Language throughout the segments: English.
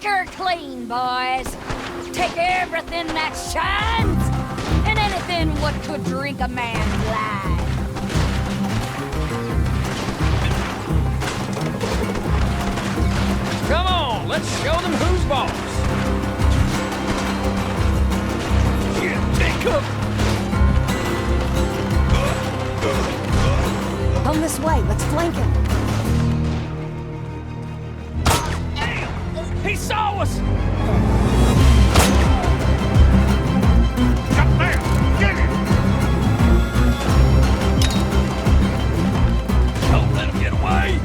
Make her clean, boys. Take everything that shines and anything what could drink a man's life. Come on, let's show them who's boss. Yeah, take up. Come this way, let's flank him. He saw us! Up there! Get him! Don't let him get away!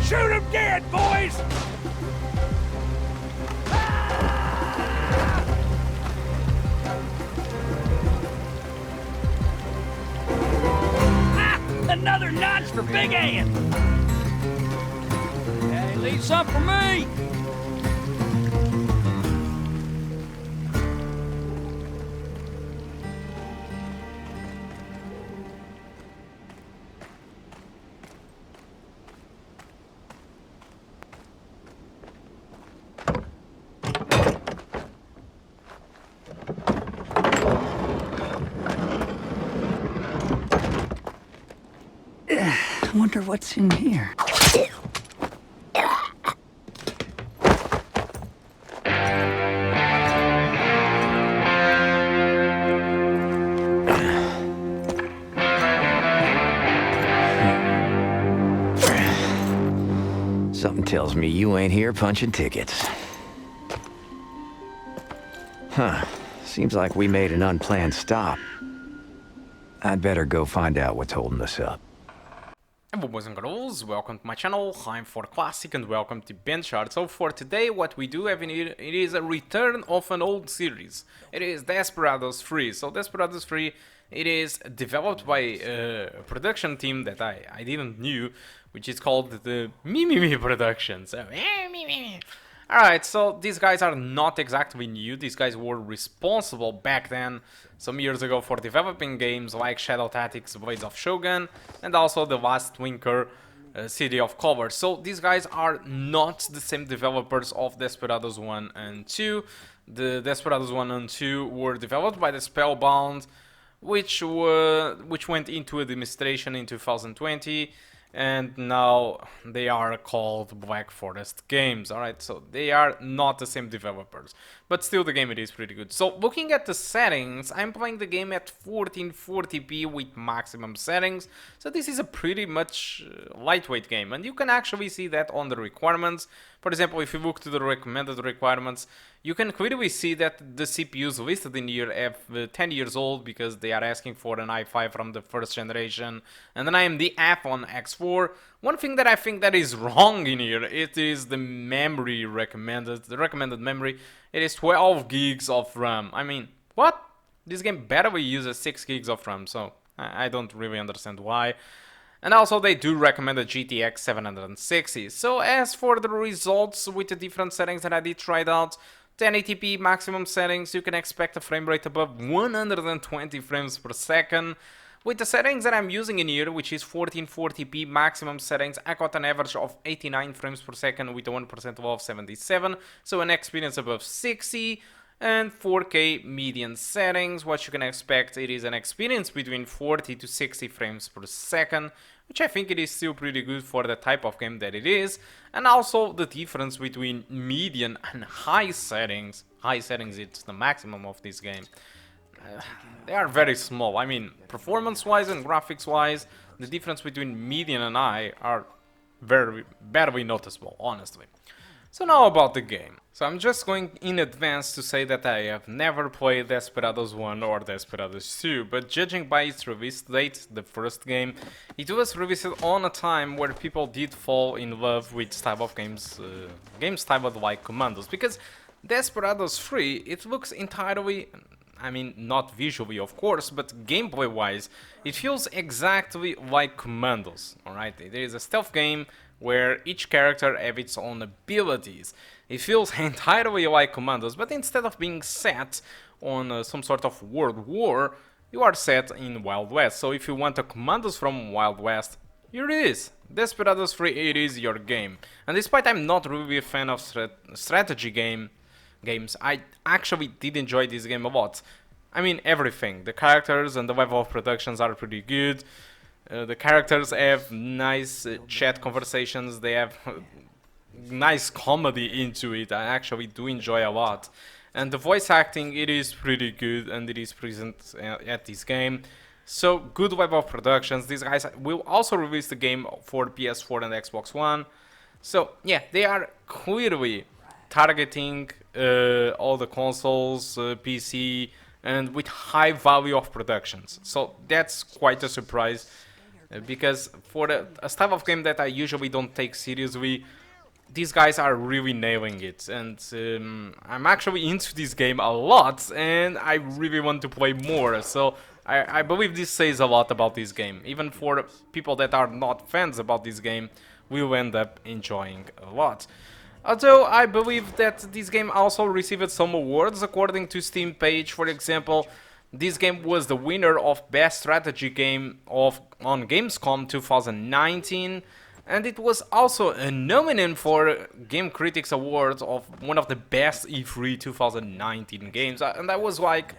Shoot him dead, boys! Another notch for Big Ann! Hey, leave some for me! I wonder what's in here. Something tells me you ain't here punching tickets. Huh. Seems like we made an unplanned stop. I'd better go find out what's holding us up. Hello boys and girls, welcome to my channel, I'm For Classic and welcome to BenchART. So for today what we do have in here, it is a return of an old series. It is Desperados 3. So Desperados 3, it is developed by a production team that I didn't knew, which is called the Mimimi Production. So alright, so these guys are not exactly new. These guys were responsible back then, some years ago, for developing games like Shadow Tactics, Blades of Shogun, and also the Last Winker, City of Colors. So these guys are not the same developers of Desperados 1 and 2. The Desperados 1 and 2 were developed by the Spellbound, which went into administration in 2020. And now they are called Black Forest Games. Alright, so they are not the same developers, but still the game it is pretty good. So looking at the settings, I'm playing the game at 1440p with maximum settings, so this is a pretty much lightweight game, and you can actually see that on the requirements. For example, if you look to the recommended requirements, you can clearly see that the CPUs listed in here have 10 years old, because they are asking for an i5 from the first generation and an AMD Athlon X4. One thing that I think that is wrong in here, it is the memory recommended. The recommended memory, it is 12 gigs of RAM. I mean, what? This game barely uses 6 gigs of RAM, so I don't really understand why. And also they do recommend a GTX 760. So as for the results with the different settings that I did try it out, 1080p maximum settings, you can expect a frame rate above 120 frames per second. With the settings that I'm using in here, which is 1440p maximum settings, I got an average of 89 frames per second with a 1% low of 77, so an experience above 60. And 4K median settings, what you can expect, it is an experience between 40 to 60 frames per second, which I think it is still pretty good for the type of game that it is. And also the difference between median and high settings, it's the maximum of this game. They are very small. I mean, performance-wise and graphics-wise, the difference between median and high are barely noticeable, honestly. So now about the game. So I'm just going in advance to say that I have never played Desperados 1 or Desperados 2, but judging by its release date, the first game, it was released on a time where people did fall in love with style of games, games styled like Commandos, because Desperados 3, it looks entirely, I mean, not visually of course, but gameplay wise, it feels exactly like Commandos, alright? There is a stealth game where each character has its own abilities. It feels entirely like Commandos, but instead of being set on some sort of world war, you are set in Wild West. So if you want a Commandos from Wild West, here it is. Desperados 3, it is your game. And despite I'm not really a fan of strategy games, I actually did enjoy this game a lot. I mean, everything. The characters and the level of productions are pretty good. The characters have nice chat conversations. They have nice comedy into it. I actually do enjoy a lot. And the voice acting, it is pretty good and it is present at this game. So, good level of productions. These guys will also release the game for PS4 and Xbox One. So, yeah, they are clearly targeting all the consoles, PC, and with high value of productions. So, that's quite a surprise. Because for a style of game that I usually don't take seriously, these guys are really nailing it, and I'm actually into this game a lot, and I really want to play more, so I believe this says a lot about this game. Even for people that are not fans about this game, will end up enjoying a lot. Although I believe that this game also received some awards. According to Steam page, for example, this game was the winner of Best Strategy Game on Gamescom 2019, and it was also a nominee for Game Critics Awards of one of the best E3 2019 games, and I was like,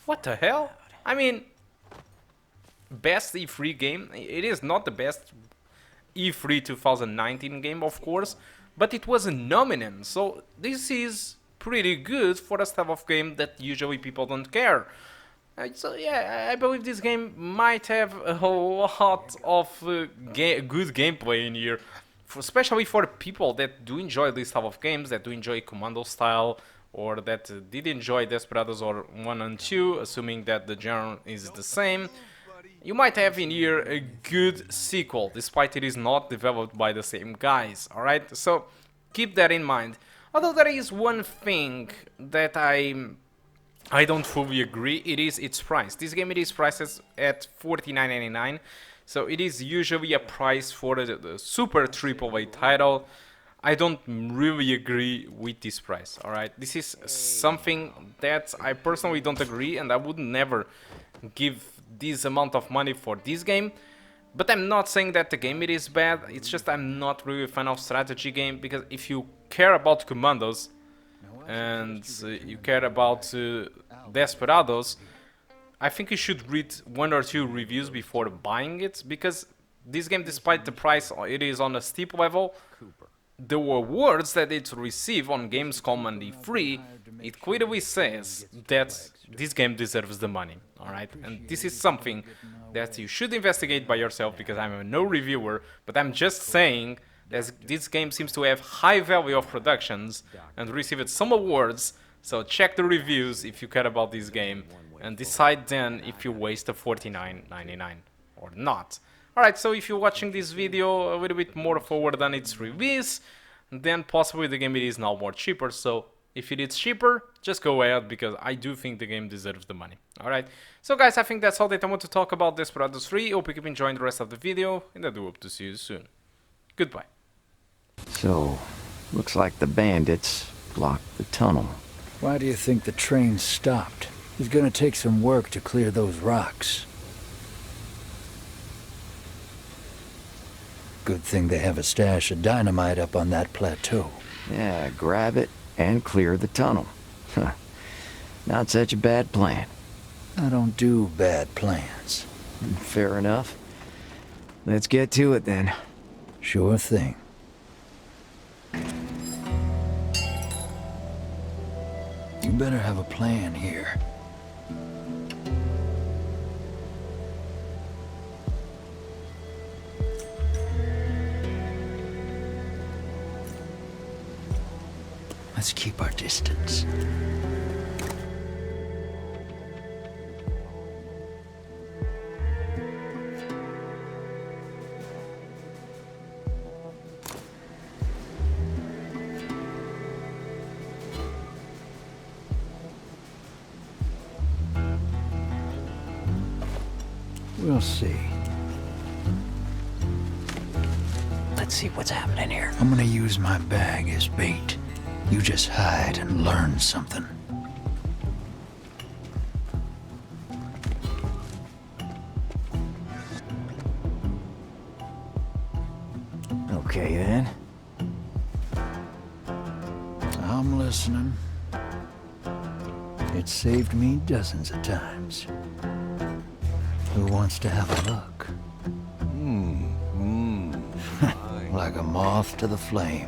what the hell? I mean, best E3 game, it is not the best E3 2019 game, of course, but it was a nominee, so this is pretty good for a style of game that usually people don't care. So yeah, I believe this game might have a lot of good gameplay in here, especially for people that do enjoy this type of games, that do enjoy Commando style, or that did enjoy Desperados or 1 and 2, assuming that the genre is the same. You might have in here a good sequel, despite it is not developed by the same guys, alright? So keep that in mind. Although there is one thing that I don't fully agree, it is its price. This game, it is priced at $49.99, so it is usually a price for the super AAA title. I don't really agree with this price, alright? This is something that I personally don't agree, and I would never give this amount of money for this game. But I'm not saying that the game it is bad, it's just I'm not really a fan of strategy game, because if you care about Commandos, and you care about Desperados, I think you should read 1 or 2 reviews before buying it, because this game, despite the price it is on a steep level, the awards that it received on Gamescom and E3, it clearly says that this game deserves the money, alright? And this is something that you should investigate by yourself, because I'm no reviewer, but I'm just saying this game seems to have high value of productions and received some awards, so check the reviews if you care about this game and decide then if you waste the $49.99 or not. Alright, so if you're watching this video a little bit more forward than its release, then possibly the game it is now more cheaper, so if it is cheaper, just go ahead, because I do think the game deserves the money. Alright, so guys, I think that's all that I want to talk about Desperados 3. Hope you keep enjoying the rest of the video, and I do hope to see you soon. Goodbye. So, looks like the bandits blocked the tunnel. Why do you think the train stopped? It's gonna take some work to clear those rocks. Good thing they have a stash of dynamite up on that plateau. Yeah, grab it and clear the tunnel. Huh. Not such a bad plan. I don't do bad plans. Fair enough. Let's get to it then. Sure thing. You better have a plan here. Let's keep our distance. We'll see. Let's see what's happening here. I'm gonna use my bag as bait. You just hide and learn something. Okay, then. I'm listening. It saved me dozens of times. Who wants to have a look? Like a moth to the flame.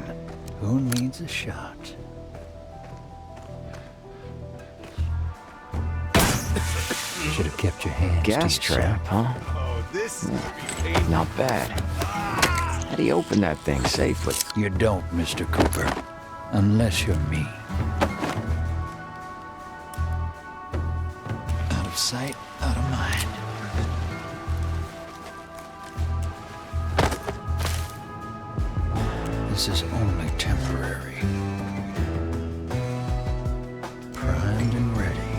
Who needs a shot? Should have kept your hands to Gas yourself. trap, huh? Oh, this is gonna be painful. Not bad. How do you open that thing safely? You don't, Mr. Cooper. Unless you're me. Out of sight, out of mind. This is only temporary. Primed and ready.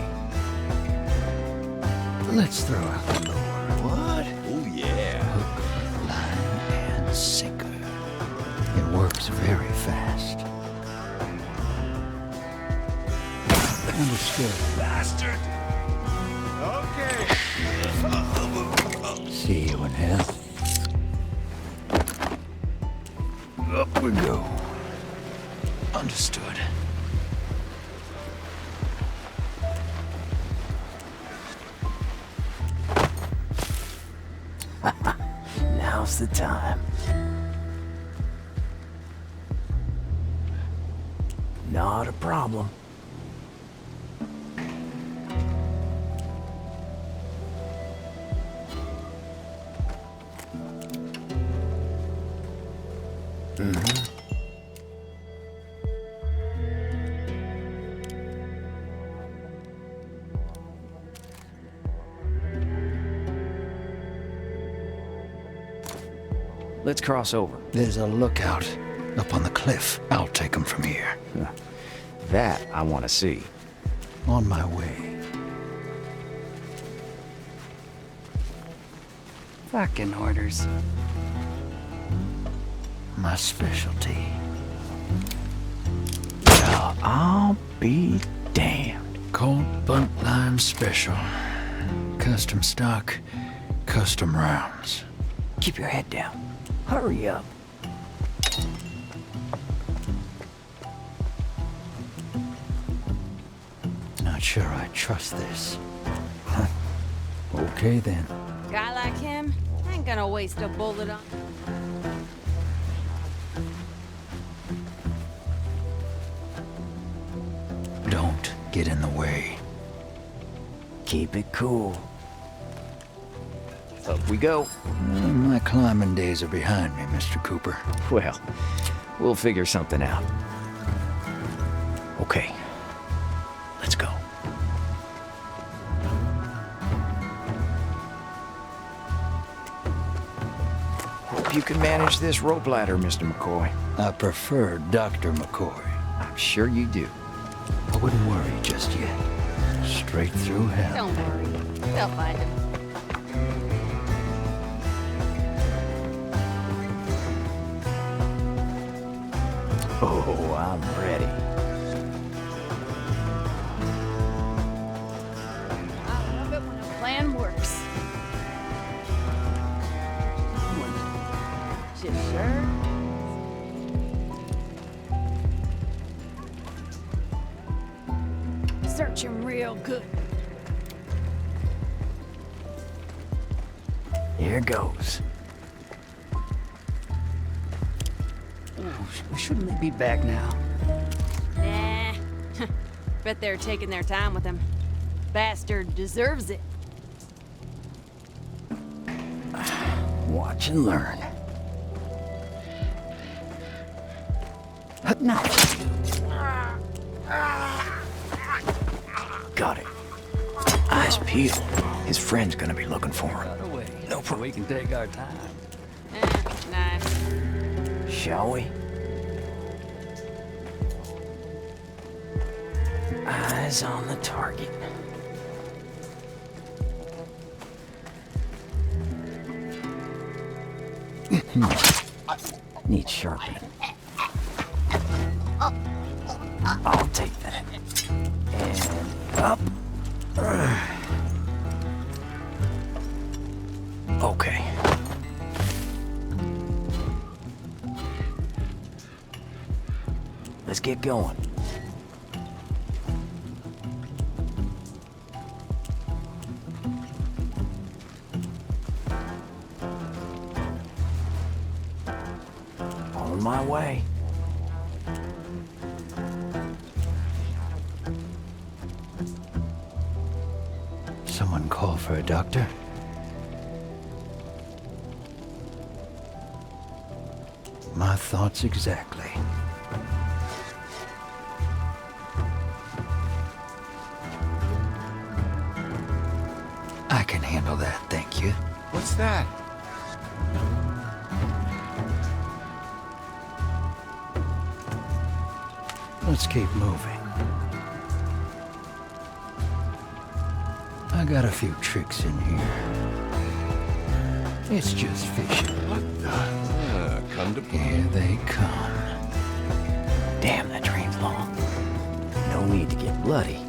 Let's throw out the lure. What? Oh, yeah. Hook, line, and sinker. It works very fast. Understood. Bastard. Okay. See you in hell. Up we go. Understood. Now's the time. Not a problem. Let's cross over. There's a lookout up on the cliff. I'll take him from here. That I want to see. On my way. Fucking orders. My specialty. Well, I'll be damned. Colt bunt line special. Custom stock, custom rounds. Keep your head down. Hurry up. Not sure I trust this. Okay then. Guy like him ain't gonna waste a bullet on. Don't get in the way. Keep it cool. Up we go. My climbing days are behind me, Mr. Cooper. Well, we'll figure something out. Okay. Let's go. Hope you can manage this rope ladder, Mr. McCoy. I prefer Dr. McCoy. I'm sure you do. I wouldn't worry just yet. Straight through hell. Don't worry, they'll find him. Oh, I'm ready. I love it when a plan works. You sure? Search him real good. Here goes. Shouldn't they be back now? Nah. Bet they're taking their time with him. Bastard deserves it. Watch and learn. No. Got it. Eyes peeled. His friend's gonna be looking for him. Right away. No problem. We can take our time. Nice. Shall we? Eyes on the target. Needs sharpening. I'll take that. And up. Okay. Let's get going. On my way. Someone call for a doctor? My thoughts exactly. I can handle that, thank you. What's that? Let's keep moving. I got a few tricks in here. It's just fishing. What the? Come to Here they come. Damn, that train's long. No need to get bloody.